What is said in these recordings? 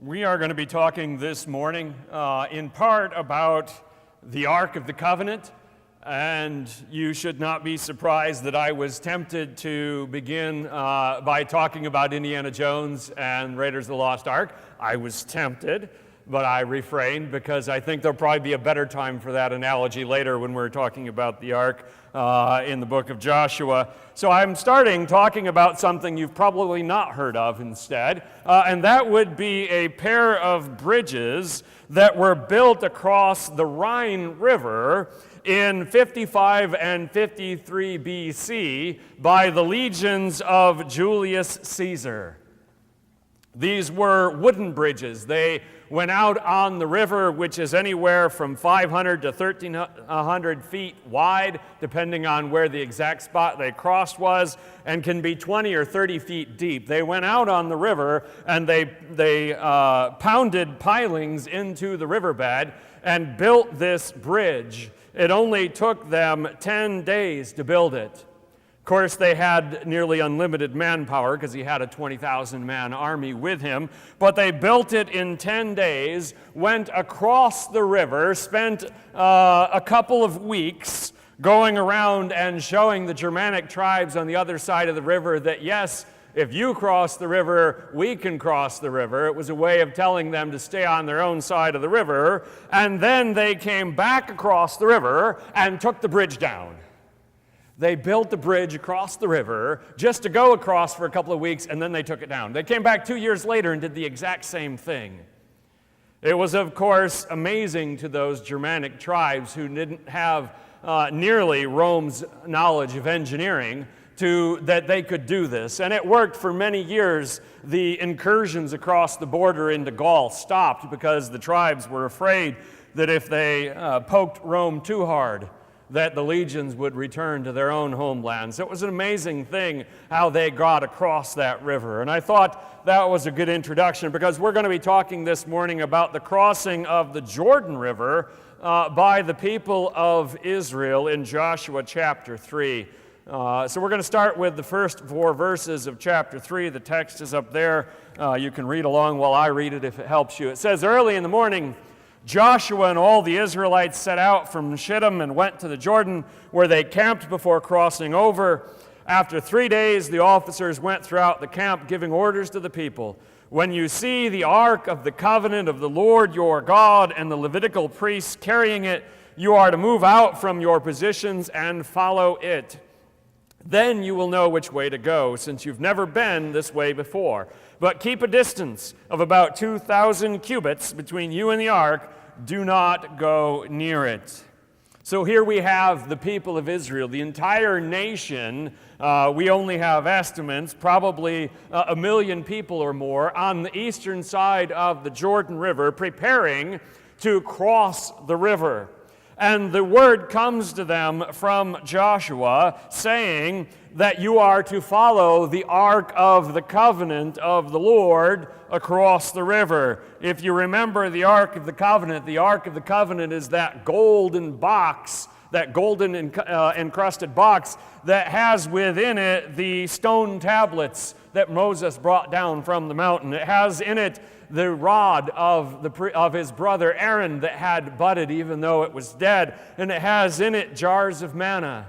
We are going to be talking this morning in part about the Ark of the Covenant, and you should not be surprised that I was tempted to begin by talking about Indiana Jones and Raiders of the Lost Ark. I was tempted, but I refrained because I think there'll probably be a better time for that analogy later when we're talking about the Ark in the book of Joshua. So I'm starting talking about something you've probably not heard of instead, and that would be a pair of bridges that were built across the Rhine River in 55 and 53 BC by the legions of Julius Caesar. These were wooden bridges. They went out on the river, which is anywhere from 500 to 1,300 feet wide, depending on where the exact spot they crossed was, and can be 20 or 30 feet deep. They went out on the river, and they pounded pilings into the riverbed and built this bridge. It only took them 10 days to build it. Of course, they had nearly unlimited manpower because he had a 20,000-man army with him, but they built it in 10 days, went across the river, spent a couple of weeks going around and showing the Germanic tribes on the other side of the river that, yes, if you cross the river, we can cross the river. It was a way of telling them to stay on their own side of the river, and then they came back across the river and took the bridge down. They built the bridge across the river just to go across for a couple of weeks, and then they took it down. They came back 2 years later and did the exact same thing. It was, of course, amazing to those Germanic tribes who didn't have nearly Rome's knowledge of engineering that they could do this. And it worked for many years. The incursions across the border into Gaul stopped because the tribes were afraid that if they poked Rome too hard, that the legions would return to their own homelands. It was an amazing thing how they got across that river. And I thought that was a good introduction because we're going to be talking this morning about the crossing of the Jordan River by the people of Israel in Joshua chapter 3. So we're going to start with the first 4 verses of chapter 3. The text is up there. You can read along while I read it if it helps you. It says, "Early in the morning, Joshua and all the Israelites set out from Shittim and went to the Jordan, where they camped before crossing over. After 3 days, the officers went throughout the camp, giving orders to the people. When you see the ark of the covenant of the Lord your God and the Levitical priests carrying it, you are to move out from your positions and follow it. Then you will know which way to go, since you've never been this way before. But keep a distance of about 2,000 cubits between you and the ark. Do not go near it." So here we have the people of Israel, the entire nation. We only have estimates, probably 1 million people or more, on the eastern side of the Jordan River, preparing to cross the river. And the word comes to them from Joshua saying that you are to follow the Ark of the Covenant of the Lord across the river. If you remember the Ark of the Covenant is that golden box, that golden encrusted box that has within it the stone tablets that Moses brought down from the mountain. It has in it the rod of his brother Aaron that had budded even though it was dead. And it has in it jars of manna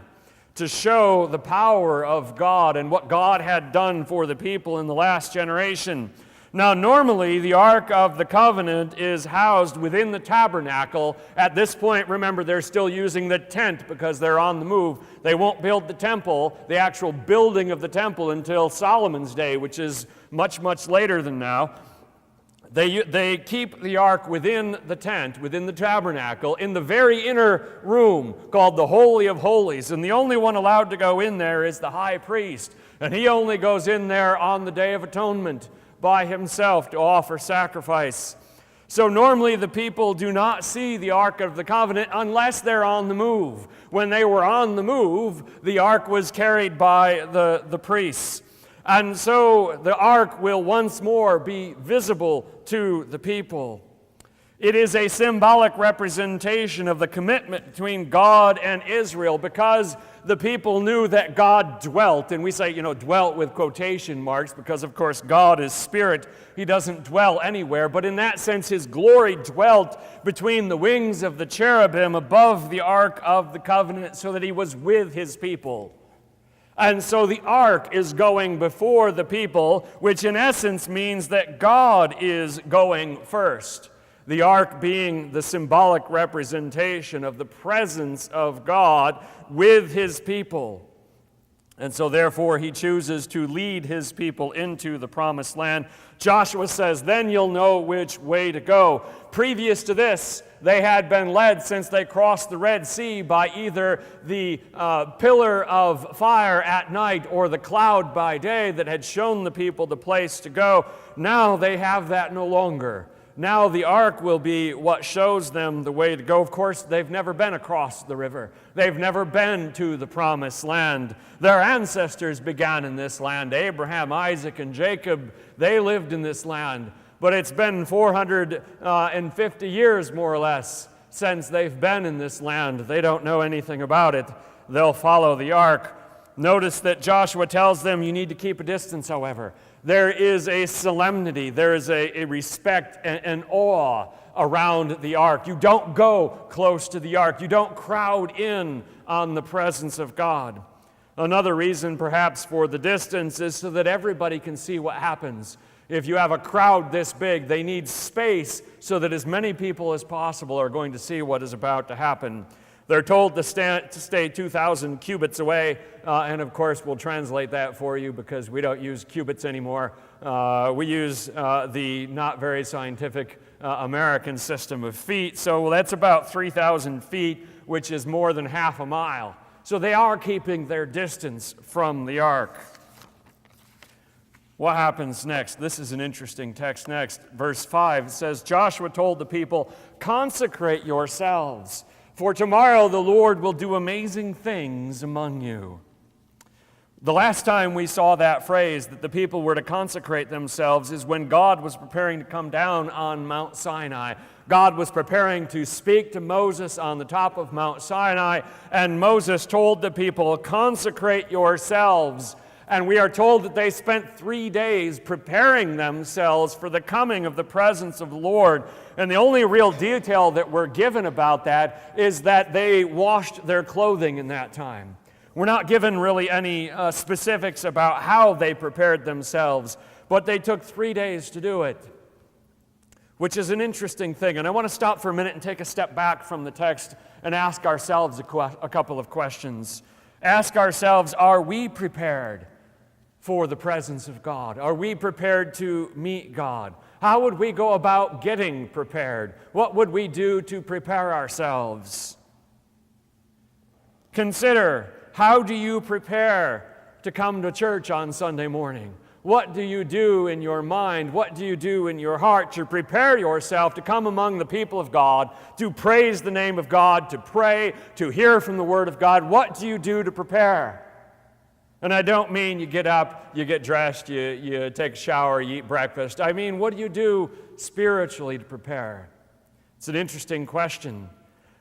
to show the power of God and what God had done for the people in the last generation. Now, normally, the Ark of the Covenant is housed within the tabernacle. At this point, remember, they're still using the tent because they're on the move. They won't build the temple, the actual building of the temple, until Solomon's day, which is much, much later than now. They keep the ark within the tent, within the tabernacle, in the very inner room called the Holy of Holies. And the only one allowed to go in there is the high priest. And he only goes in there on the Day of Atonement by himself to offer sacrifice. So normally the people do not see the Ark of the Covenant unless they're on the move. When they were on the move, the ark was carried by the priests. And so the ark will once more be visible to the people. It is a symbolic representation of the commitment between God and Israel, because the people knew that God dwelt. And we say, dwelt with quotation marks because, of course, God is spirit. He doesn't dwell anywhere. But in that sense, his glory dwelt between the wings of the cherubim above the Ark of the Covenant, so that he was with his people. And so the ark is going before the people, which in essence means that God is going first. The ark being the symbolic representation of the presence of God with his people. And so therefore he chooses to lead his people into the promised land. Joshua says, then you'll know which way to go. Previous to this, they had been led since they crossed the Red Sea by either the pillar of fire at night or the cloud by day that had shown the people the place to go. Now they have that no longer. Now the ark will be what shows them the way to go. Of course, they've never been across the river. They've never been to the promised land. Their ancestors began in this land. Abraham, Isaac, and Jacob, they lived in this land. But it's been 450 years, more or less, since they've been in this land. They don't know anything about it. They'll follow the ark. Notice that Joshua tells them you need to keep a distance, however. There is a solemnity, there is a respect and awe around the ark. You don't go close to the ark. You don't crowd in on the presence of God. Another reason, perhaps, for the distance is so that everybody can see what happens. If you have a crowd this big, they need space so that as many people as possible are going to see what is about to happen. They're told to stay 2,000 cubits away, and of course we'll translate that for you because we don't use cubits anymore. We use the not very scientific American system of feet, so that's about 3,000 feet, which is more than half a mile. So they are keeping their distance from the ark. What happens next? This is an interesting text next. Verse 5 says, Joshua told the people, consecrate yourselves, for tomorrow the Lord will do amazing things among you. The last time we saw that phrase, that the people were to consecrate themselves, is when God was preparing to come down on Mount Sinai. God was preparing to speak to Moses on the top of Mount Sinai, and Moses told the people, consecrate yourselves. And we are told that they spent 3 days preparing themselves for the coming of the presence of the Lord. And the only real detail that we're given about that is that they washed their clothing in that time. We're not given really any specifics about how they prepared themselves, but they took 3 days to do it, which is an interesting thing. And I want to stop for a minute and take a step back from the text and ask ourselves a couple of questions. Ask ourselves, are we prepared for the presence of God? Are we prepared to meet God? How would we go about getting prepared? What would we do to prepare ourselves? Consider, how do you prepare to come to church on Sunday morning? What do you do in your mind? What do you do in your heart to prepare yourself to come among the people of God, to praise the name of God, to pray, to hear from the Word of God? What do you do to prepare? And I don't mean you get up, you get dressed, you take a shower, you eat breakfast. I mean, what do you do spiritually to prepare? It's an interesting question.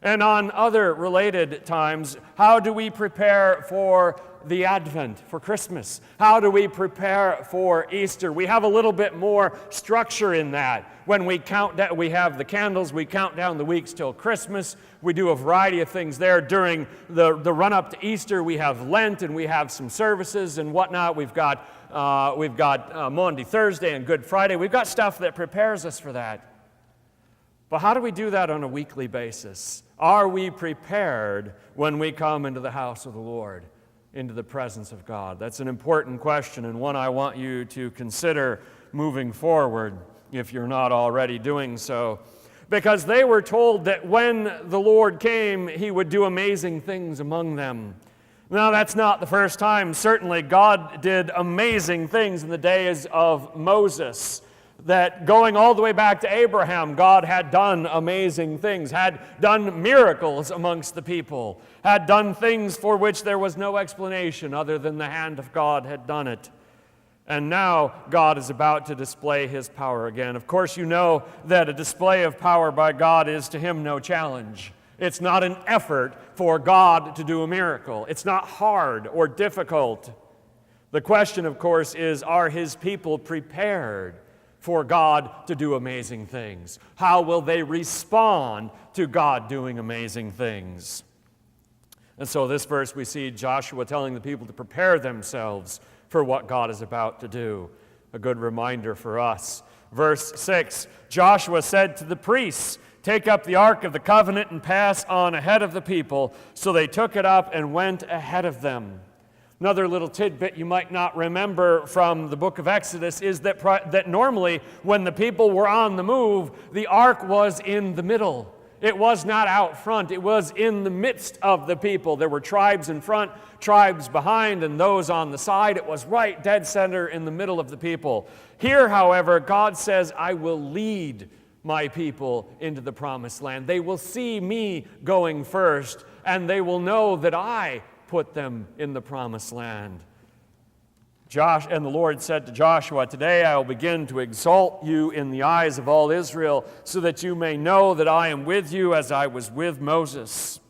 And on other related times, how do we prepare for the Advent, for Christmas? How do we prepare for Easter? We have a little bit more structure in that. When we count down, we have the candles, we count down the weeks till Christmas. We do a variety of things there. During the run-up to Easter, we have Lent, and we have some services and whatnot. We've got Maundy Thursday and Good Friday. We've got stuff that prepares us for that. But how do we do that on a weekly basis? Are we prepared when we come into the house of the Lord, into the presence of God? That's an important question, and one I want you to consider moving forward if you're not already doing so. Because they were told that when the Lord came, He would do amazing things among them. Now, that's not the first time. Certainly, God did amazing things in the days of Moses. That going all the way back to Abraham, God had done amazing things, had done miracles amongst the people, had done things for which there was no explanation other than the hand of God had done it. And now God is about to display his power again. Of course, you know that a display of power by God is to him no challenge. It's not an effort for God to do a miracle. It's not hard or difficult. The question, of course, is, are his people prepared for God to do amazing things? How will they respond to God doing amazing things? And so this verse we see Joshua telling the people to prepare themselves for what God is about to do. A good reminder for us. Verse 6, Joshua said to the priests, "Take up the ark of the covenant and pass on ahead of the people." So they took it up and went ahead of them. Another little tidbit you might not remember from the book of Exodus is that normally when the people were on the move, the ark was in the middle. It was not out front. It was in the midst of the people. There were tribes in front, tribes behind, and those on the side. It was right dead center in the middle of the people. Here, however, God says, "I will lead my people into the promised land. They will see me going first, and they will know that I put them in the promised land." And the Lord said to Joshua, "Today I will begin to exalt you in the eyes of all Israel, so that you may know that I am with you as I was with Moses."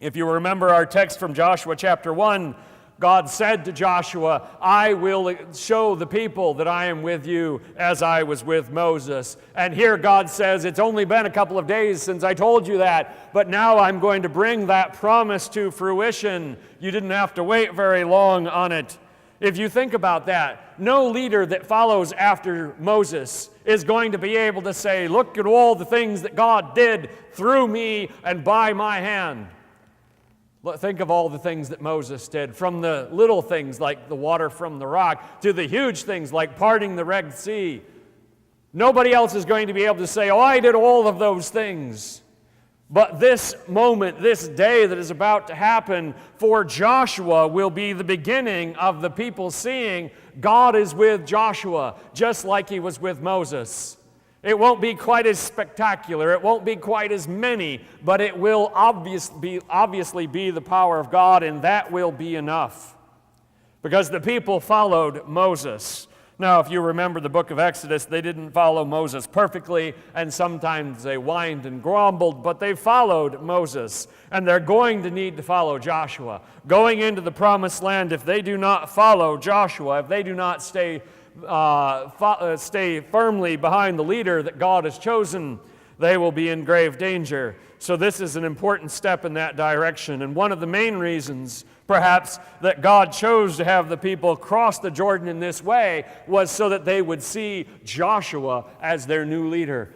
If you remember our text from Joshua chapter 1, God said to Joshua, "I will show the people that I am with you as I was with Moses." And here God says, "It's only been a couple of days since I told you that, but now I'm going to bring that promise to fruition. You didn't have to wait very long on it." If you think about that, no leader that follows after Moses is going to be able to say, "Look at all the things that God did through me and by my hand." Think of all the things that Moses did, from the little things like the water from the rock to the huge things like parting the Red Sea. Nobody else is going to be able to say, "Oh, I did all of those things." But this moment, this day that is about to happen for Joshua will be the beginning of the people seeing God is with Joshua, just like he was with Moses. It won't be quite as spectacular, it won't be quite as many, but it will obviously be the power of God, and that will be enough. Because the people followed Moses. Now, if you remember the book of Exodus, they didn't follow Moses perfectly, and sometimes they whined and grumbled, but they followed Moses, and they're going to need to follow Joshua. Going into the promised land, if they do not follow Joshua, if they do not stay firmly behind the leader that God has chosen, they will be in grave danger. So this is an important step in that direction, and one of the main reasons perhaps that God chose to have the people cross the Jordan in this way was so that they would see Joshua as their new leader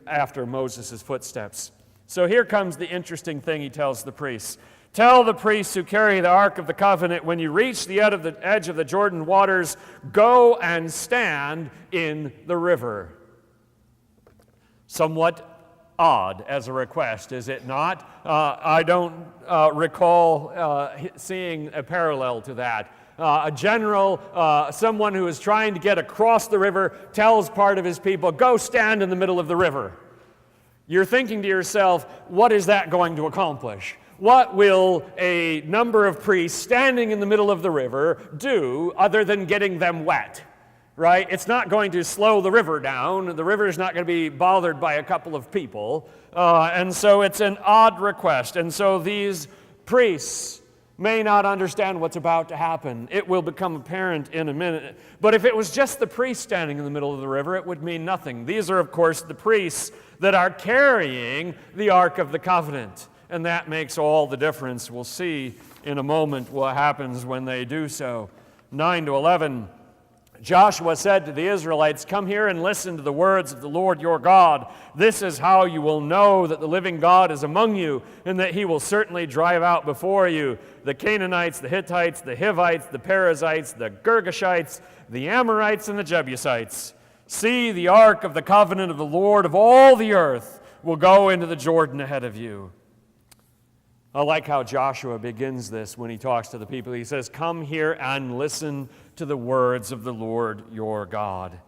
after Moses' footsteps. So here comes the interesting thing he tells the priests. "Tell the priests who carry the Ark of the Covenant, when you reach the edge of the Jordan waters, go and stand in the river." Somewhat odd as a request, is it not? I don't recall seeing a parallel to that. A general, someone who is trying to get across the river, tells part of his people, "Go stand in the middle of the river." You're thinking to yourself, what is that going to accomplish? What will a number of priests standing in the middle of the river do other than getting them wet? Right? It's not going to slow the river down. The river is not going to be bothered by a couple of people. And so it's an odd request. And so these priests may not understand what's about to happen. It will become apparent in a minute. But if it was just the priest standing in the middle of the river, it would mean nothing. These are, of course, the priests that are carrying the Ark of the Covenant. And that makes all the difference. We'll see in a moment what happens when they do so. 9-11. Joshua said to the Israelites, "Come here and listen to the words of the Lord your God. This is how you will know that the living God is among you, and that he will certainly drive out before you the Canaanites, the Hittites, the Hivites, the Perizzites, the Girgashites, the Amorites, and the Jebusites. See, the ark of the covenant of the Lord of all the earth will go into the Jordan ahead of you." I like how Joshua begins this when he talks to the people. He says, "Come here and listen to the words of the Lord your God."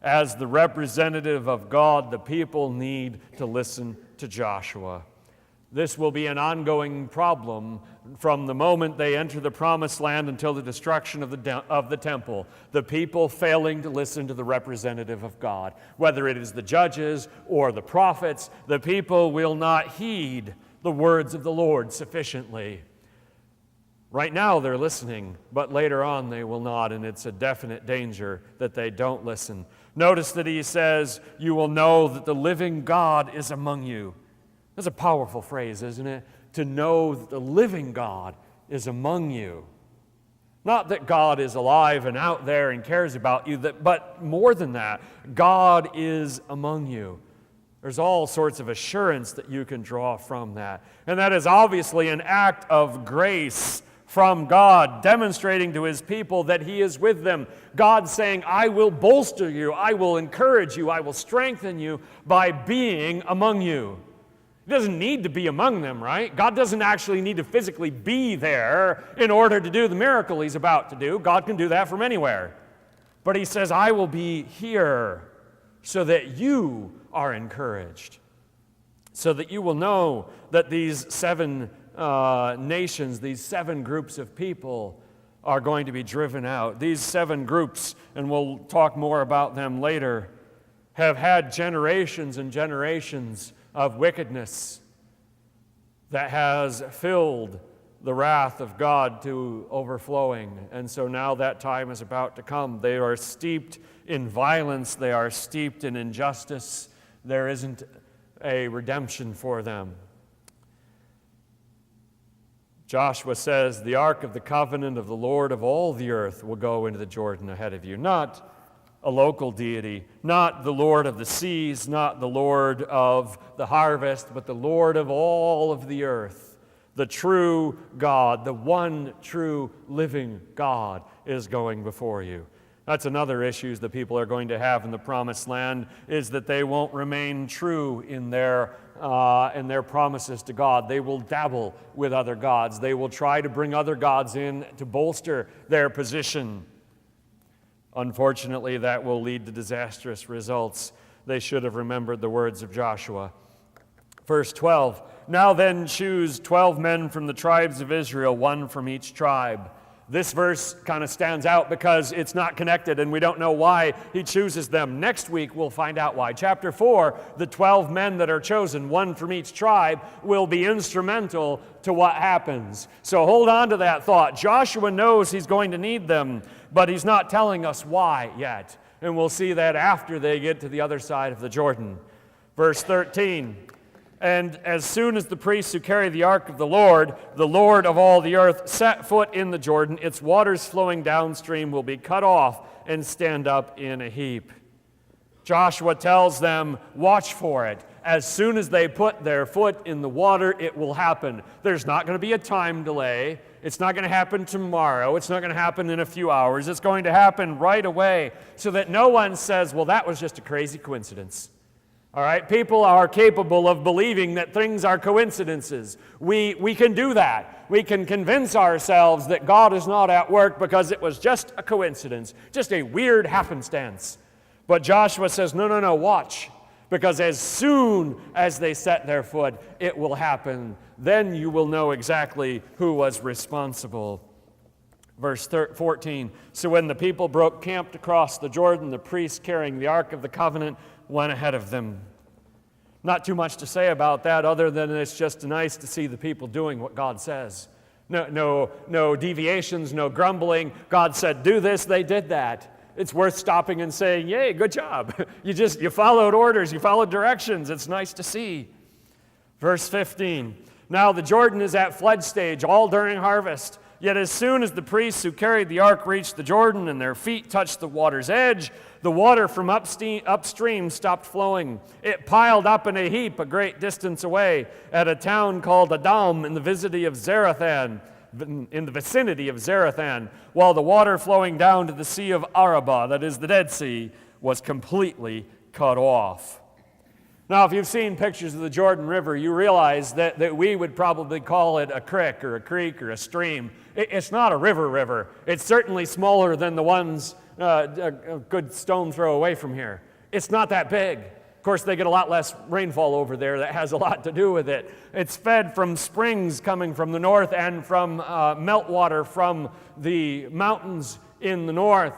As the representative of God, the people need to listen to Joshua. This will be an ongoing problem from the moment they enter the promised land until the destruction of the temple. The people failing to listen to the representative of God. Whether it is the judges or the prophets, the people will not heed the words of the Lord sufficiently. Right now they're listening, but later on they will not, and it's a definite danger that they don't listen. Notice that he says, "You will know that the living God is among you." That's a powerful phrase, isn't it? To know that the living God is among you. Not that God is alive and out there and cares about you, but more than that, God is among you. There's all sorts of assurance that you can draw from that. And that is obviously an act of grace from God, demonstrating to his people that he is with them. God saying, "I will bolster you, I will encourage you, I will strengthen you by being among you." He doesn't need to be among them, right? God doesn't actually need to physically be there in order to do the miracle he's about to do. God can do that from anywhere. But he says, "I will be here so that you are encouraged, so that you will know that these 7 nations, these 7 groups of people are going to be driven out." These 7 groups, and we'll talk more about them later, have had generations and generations of wickedness that has filled the wrath of God to overflowing. And so now that time is about to come. They are steeped in violence. They are steeped in injustice. There isn't a redemption for them. Joshua says, "The ark of the covenant of the Lord of all the earth will go into the Jordan ahead of you." Not a local deity, not the Lord of the seas, not the Lord of the harvest, but the Lord of all of the earth. The true God, the one true living God is going before you. That's another issue the people are going to have in the promised land, is that they won't remain true in their promises to God. They will dabble with other gods. They will try to bring other gods in to bolster their position. Unfortunately, that will lead to disastrous results. They should have remembered the words of Joshua. Verse 12, "Now then choose 12 men from the tribes of Israel, 1 from each tribe." This verse kind of stands out because it's not connected and we don't know why he chooses them. Next week we'll find out why. Chapter 4, the 12 men that are chosen, 1 from each tribe, will be instrumental to what happens. So hold on to that thought. Joshua knows he's going to need them, but he's not telling us why yet. And we'll see that after they get to the other side of the Jordan. Verse 13. "And as soon as the priests who carry the ark of the Lord of all the earth, set foot in the Jordan, its waters flowing downstream will be cut off and stand up in a heap." Joshua tells them, watch for it. As soon as they put their foot in the water, it will happen. There's not going to be a time delay. It's not going to happen tomorrow. It's not going to happen in a few hours. It's going to happen right away, so that no one says, "Well, that was just a crazy coincidence." All right, people are capable of believing that things are coincidences. We can do that. We can convince ourselves that God is not at work because it was just a coincidence, just a weird happenstance. But Joshua says, no, watch. Because as soon as they set their foot, it will happen. Then you will know exactly who was responsible. Verse 14, "So when the people broke camp to cross the Jordan, the priests carrying the Ark of the Covenant went ahead of them." Not too much to say about that other than it's just nice to see the people doing what God says. No deviations, no grumbling. God said, do this, they did that. It's worth stopping and saying, yay, good job. You followed orders, you followed directions. It's nice to see. Verse 15, "Now the Jordan is at flood stage all during harvest. Yet as soon as the priests who carried the ark reached the Jordan and their feet touched the water's edge, the water from upstream stopped flowing. It piled up in a heap a great distance away at a town called Adam in the vicinity of Zarethan, while the water flowing down to the Sea of Arabah, that is the Dead Sea, was completely cut off." Now, if you've seen pictures of the Jordan River, you realize that we would probably call it a creek or a stream. It's not a river. It's certainly smaller than the ones a good stone throw away from here. It's not that big. Of course, they get a lot less rainfall over there. That has a lot to do with it. It's fed from springs coming from the north and from meltwater from the mountains in the north.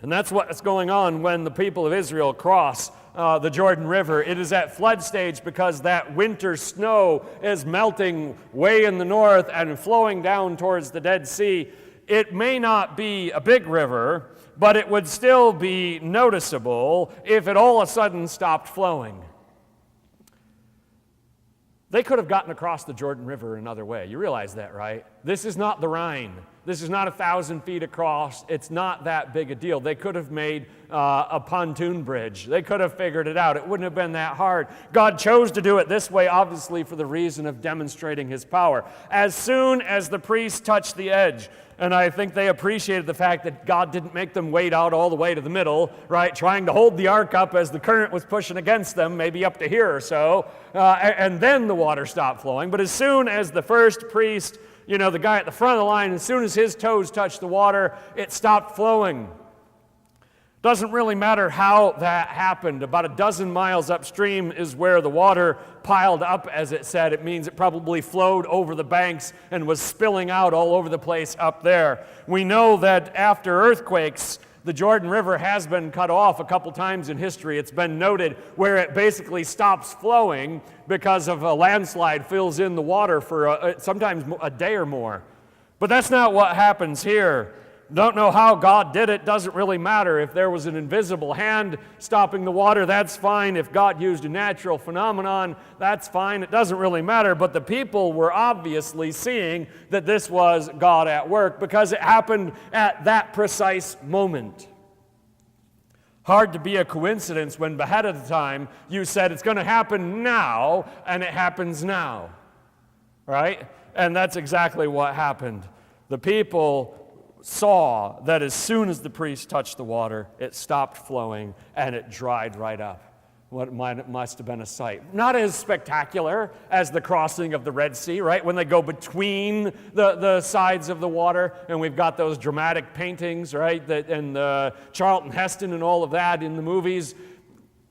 And that's what's going on when the people of Israel cross the Jordan River. It is at flood stage because that winter snow is melting way in the north and flowing down towards the Dead Sea. It may not be a big river, but it would still be noticeable if it all of a sudden stopped flowing. They could have gotten across the Jordan River another way. You realize that, right? This is not the Rhine. This is not 1,000 feet across. It's not that big a deal. They could have made a pontoon bridge. They could have figured it out. It wouldn't have been that hard. God chose to do it this way, obviously, for the reason of demonstrating his power. As soon as the priests touched the edge, and I think they appreciated the fact that God didn't make them wade out all the way to the middle, right, trying to hold the ark up as the current was pushing against them, maybe up to here or so, and then the water stopped flowing. But as soon as the first priest, the guy at the front of the line, as soon as his toes touched the water, it stopped flowing. Doesn't really matter how that happened. About a dozen miles upstream is where the water piled up, as it said. It means it probably flowed over the banks and was spilling out all over the place up there. We know that after earthquakes, the Jordan River has been cut off a couple times in history. It's been noted where it basically stops flowing because of a landslide fills in the water for sometimes a day or more. But that's not what happens here. Don't know how God did it, doesn't really matter. If there was an invisible hand stopping the water, that's fine. If God used a natural phenomenon, that's fine. It doesn't really matter. But the people were obviously seeing that this was God at work because it happened at that precise moment. Hard to be a coincidence when ahead of the time you said it's going to happen now, and it happens now. Right? And that's exactly what happened. The people saw that as soon as the priest touched the water, it stopped flowing and it dried right up. What must have been a sight. Not as spectacular as the crossing of the Red Sea, right? When they go between the sides of the water, and we've got those dramatic paintings, right? And Charlton Heston and all of that in the movies.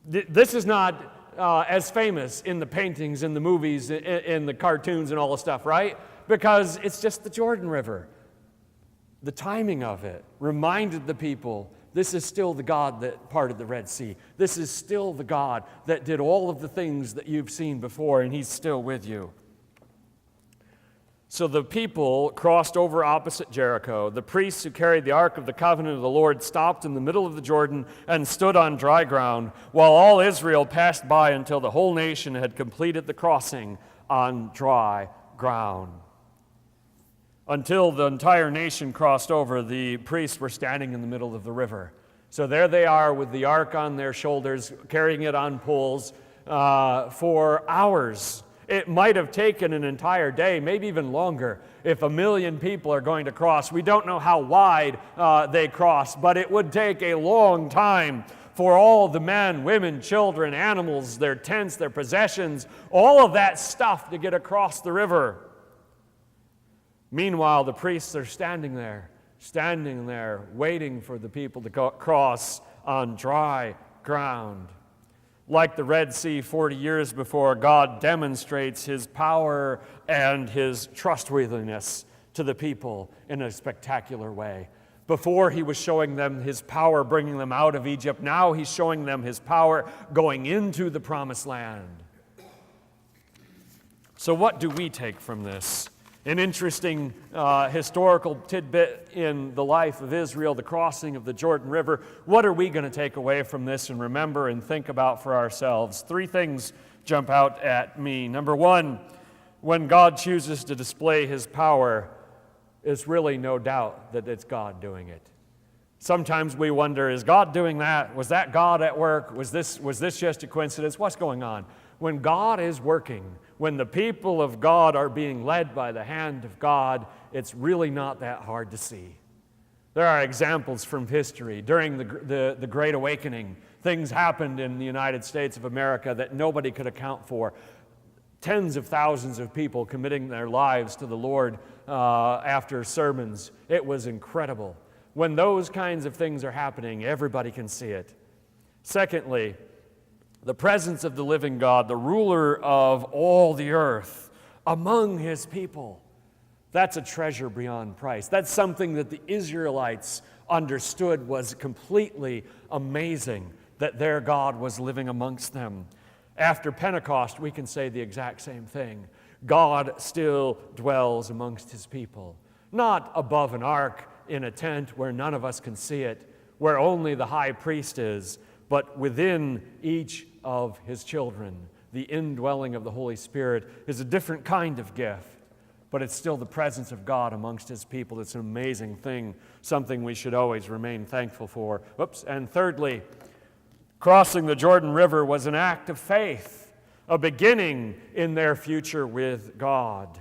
This is not as famous in the paintings, in the movies, in the cartoons and all the stuff, right? Because it's just the Jordan River. The timing of it reminded the people, this is still the God that parted the Red Sea. This is still the God that did all of the things that you've seen before, and he's still with you. So the people crossed over opposite Jericho. The priests who carried the Ark of the Covenant of the Lord stopped in the middle of the Jordan and stood on dry ground, while all Israel passed by until the whole nation had completed the crossing on dry ground. Until the entire nation crossed over, the priests were standing in the middle of the river. So there they are with the ark on their shoulders, carrying it on poles for hours. It might have taken an entire day, maybe even longer, if 1 million people are going to cross. We don't know how wide they cross, but it would take a long time for all the men, women, children, animals, their tents, their possessions, all of that stuff to get across the river. Meanwhile, the priests are standing there, waiting for the people to cross on dry ground. Like the Red Sea 40 years before, God demonstrates his power and his trustworthiness to the people in a spectacular way. Before, he was showing them his power bringing them out of Egypt. Now he's showing them his power going into the Promised Land. So what do we take from this? An interesting historical tidbit in the life of Israel, the crossing of the Jordan River. What are we going to take away from this and remember and think about for ourselves? 3 things jump out at me. Number 1, when God chooses to display his power, it's really no doubt that it's God doing it. Sometimes we wonder, is God doing that? Was that God at work? Was this just a coincidence? What's going on? When God is working, when the people of God are being led by the hand of God, it's really not that hard to see. There are examples from history. During the Great Awakening, things happened in the United States of America that nobody could account for. Tens of thousands of people committing their lives to the Lord after sermons. It was incredible. When those kinds of things are happening, everybody can see it. Secondly, The presence of the living God, the ruler of all the earth, among his people. That's a treasure beyond price. That's something that the Israelites understood was completely amazing, that their God was living amongst them. After Pentecost, we can say the exact same thing. God still dwells amongst his people. Not above an ark in a tent where none of us can see it, where only the high priest is, but within each of his children. The indwelling of the Holy Spirit is a different kind of gift, but it's still the presence of God amongst his people. It's an amazing thing, something we should always remain thankful for. And thirdly, crossing the Jordan River was an act of faith, a beginning in their future with God.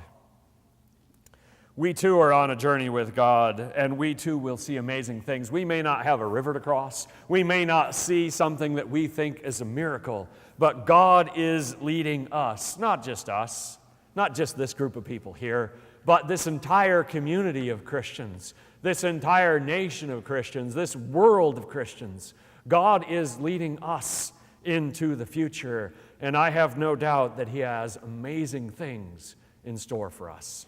We too are on a journey with God, and we too will see amazing things. We may not have a river to cross. We may not see something that we think is a miracle, but God is leading us, not just this group of people here, but this entire community of Christians, this entire nation of Christians, this world of Christians. God is leading us into the future, and I have no doubt that he has amazing things in store for us.